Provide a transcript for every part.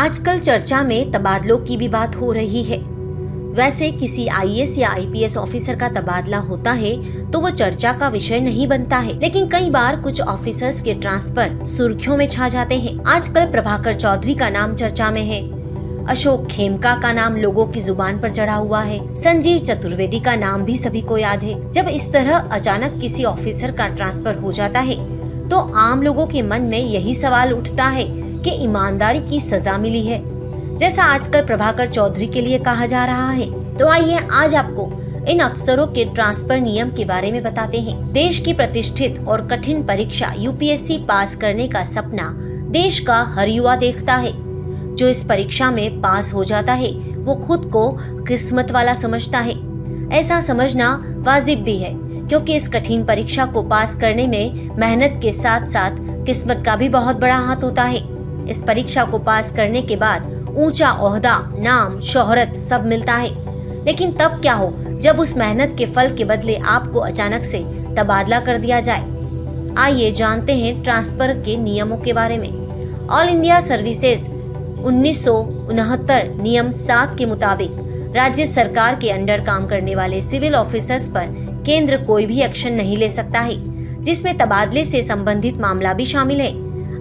आजकल चर्चा में तबादलों की भी बात हो रही है। वैसे किसी आईएएस या आईपीएस ऑफिसर का तबादला होता है तो वो चर्चा का विषय नहीं बनता है, लेकिन कई बार कुछ ऑफिसर्स के ट्रांसफर सुर्खियों में छा जाते हैं। आजकल प्रभाकर चौधरी का नाम चर्चा में है, अशोक खेमका का नाम लोगों की जुबान पर चढ़ा हुआ है, संजीव चतुर्वेदी का नाम भी सभी को याद है। जब इस तरह अचानक किसी ऑफिसर का ट्रांसफर हो जाता है तो आम लोगों के मन में यही सवाल उठता है कि ईमानदारी की सजा मिली है, जैसा आजकल प्रभाकर चौधरी के लिए कहा जा रहा है। तो आइए आज आपको इन अफसरों के ट्रांसफर नियम के बारे में बताते हैं। देश की प्रतिष्ठित और कठिन परीक्षा यूपीएससी पास करने का सपना देश का हर युवा देखता है। जो इस परीक्षा में पास हो जाता है वो खुद को किस्मत वाला समझता है। ऐसा समझना वाजिब भी है, क्योंकि इस कठिन परीक्षा को पास करने में मेहनत के साथ साथ किस्मत का भी बहुत बड़ा हाथ होता है। इस परीक्षा को पास करने के बाद ऊंचा ओहदा, नाम, शोहरत सब मिलता है, लेकिन तब क्या हो जब उस मेहनत के फल के बदले आपको अचानक से तबादला कर दिया जाए। आइए जानते हैं ट्रांसफर के नियमों के बारे में। ऑल इंडिया सर्विसेज 1969 नियम 7 के मुताबिक राज्य सरकार के अंडर काम करने वाले सिविल ऑफिसर्स पर केंद्र कोई भी एक्शन नहीं ले सकता है, जिसमें तबादले से संबंधित मामला भी शामिल है।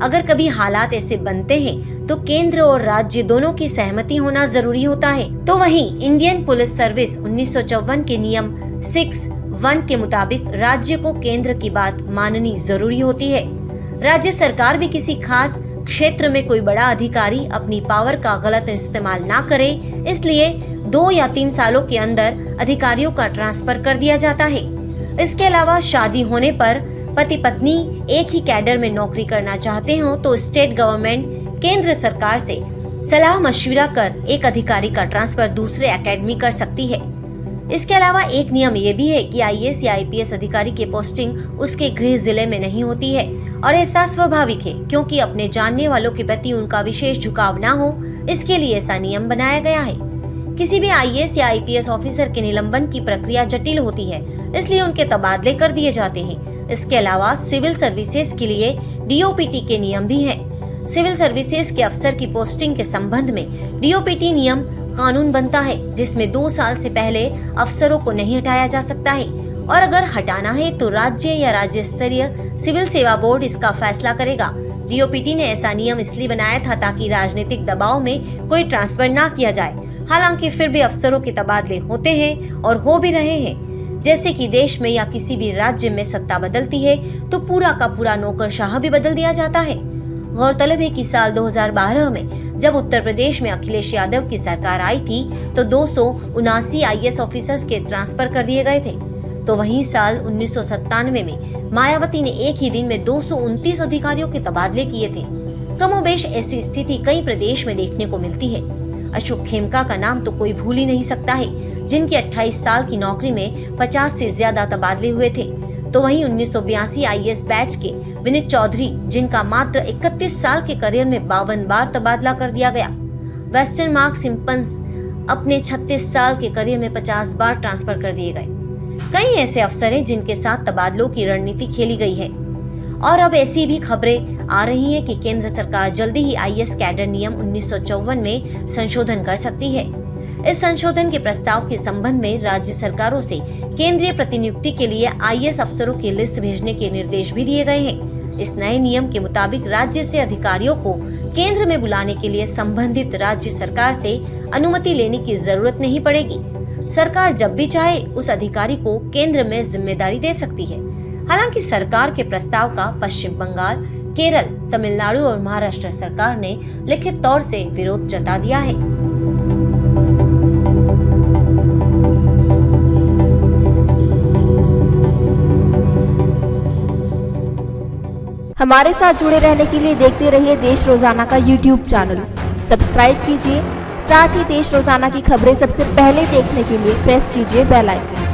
अगर कभी हालात ऐसे बनते हैं तो केंद्र और राज्य दोनों की सहमति होना जरूरी होता है। तो वहीं इंडियन पुलिस सर्विस 1954 के नियम 6(1) के मुताबिक राज्य को केंद्र की बात माननी जरूरी होती है। राज्य सरकार भी किसी खास क्षेत्र में कोई बड़ा अधिकारी अपनी पावर का गलत इस्तेमाल ना करे, इसलिए 2 या 3 सालों के अंदर अधिकारियों का ट्रांसफर कर दिया जाता है। इसके अलावा शादी होने पर पति पत्नी एक ही कैडर में नौकरी करना चाहते हो तो स्टेट गवर्नमेंट केंद्र सरकार से सलाह मशविरा कर एक अधिकारी का ट्रांसफर दूसरे एकेडमी कर सकती है। इसके अलावा एक नियम ये भी है कि आईएएस या आईपीएस अधिकारी की पोस्टिंग उसके गृह जिले में नहीं होती है, और ऐसा स्वाभाविक है क्योंकि अपने जानने वालों के प्रति उनका विशेष झुकाव न हो, इसके लिए ऐसा नियम बनाया गया है। किसी भी आईएएस या आईपीएस ऑफिसर के निलंबन की प्रक्रिया जटिल होती है, इसलिए उनके तबादले कर दिए जाते हैं। इसके अलावा सिविल सर्विसेज के लिए डीओपीटी के नियम भी हैं। सिविल सर्विसेज के अफसर की पोस्टिंग के संबंध में डीओपीटी नियम कानून बनता है, जिसमें 2 साल से पहले अफसरों को नहीं हटाया जा सकता है, और अगर हटाना है तो राज्य या राज्य स्तरीय सिविल सेवा बोर्ड इसका फैसला करेगा। डीओपीटी ने ऐसा नियम इसलिए बनाया था ताकि राजनीतिक दबाव में कोई ट्रांसफर ना किया जाए। हालांकि फिर भी अफसरों के तबादले होते हैं और हो भी रहे हैं। जैसे कि देश में या किसी भी राज्य में सत्ता बदलती है तो पूरा का पूरा नौकरशाह भी बदल दिया जाता है। गौरतलब है कि साल 2012 में जब उत्तर प्रदेश में अखिलेश यादव की सरकार आई थी तो 279 आईएएस ऑफिसर्स के ट्रांसफर कर दिए गए थे। तो वहीं साल 1997 में मायावती ने एक ही दिन में 229 अधिकारियों के तबादले किए थे। कमोबेश ऐसी स्थिति कई प्रदेश में देखने को मिलती है। अशोक खेमका का नाम तो कोई भूल ही नहीं सकता है, जिनकी 28 साल की नौकरी में 50 से ज्यादा तबादले हुए थे। तो वहीं 1982 आईएएस बैच के विनीत चौधरी, जिनका मात्र 31 साल के करियर में 52 बार तबादला कर दिया गया। वेस्टर्न मार्क सिम्पन्स अपने 36 साल के करियर में 50 बार ट्रांसफर कर दिए गए। कई ऐसे अफसर हैं जिनके साथ तबादलों की रणनीति खेली गई है, और अब ऐसी भी खबरें आ रही हैं कि केंद्र सरकार जल्दी ही आईएएस कैडर नियम 1954 में संशोधन कर सकती है। इस संशोधन के प्रस्ताव के संबंध में राज्य सरकारों से केंद्रीय प्रतिनियुक्ति के लिए आईएएस अफसरों की लिस्ट भेजने के निर्देश भी दिए गए हैं। इस नए नियम के मुताबिक राज्य से अधिकारियों को केंद्र में बुलाने के लिए संबंधित राज्य सरकार से अनुमति लेने की जरूरत नहीं पड़ेगी। सरकार जब भी चाहे उस अधिकारी को केंद्र में जिम्मेदारी दे सकती है। हालांकि सरकार के प्रस्ताव का पश्चिम बंगाल, केरल, तमिलनाडु और महाराष्ट्र सरकार ने लिखित तौर से विरोध जता दिया है। हमारे साथ जुड़े रहने के लिए देखते रहिए देश रोजाना का YouTube चैनल। सब्सक्राइब कीजिए, साथ ही देश रोजाना की खबरें सबसे पहले देखने के लिए प्रेस कीजिए बेल आइकन।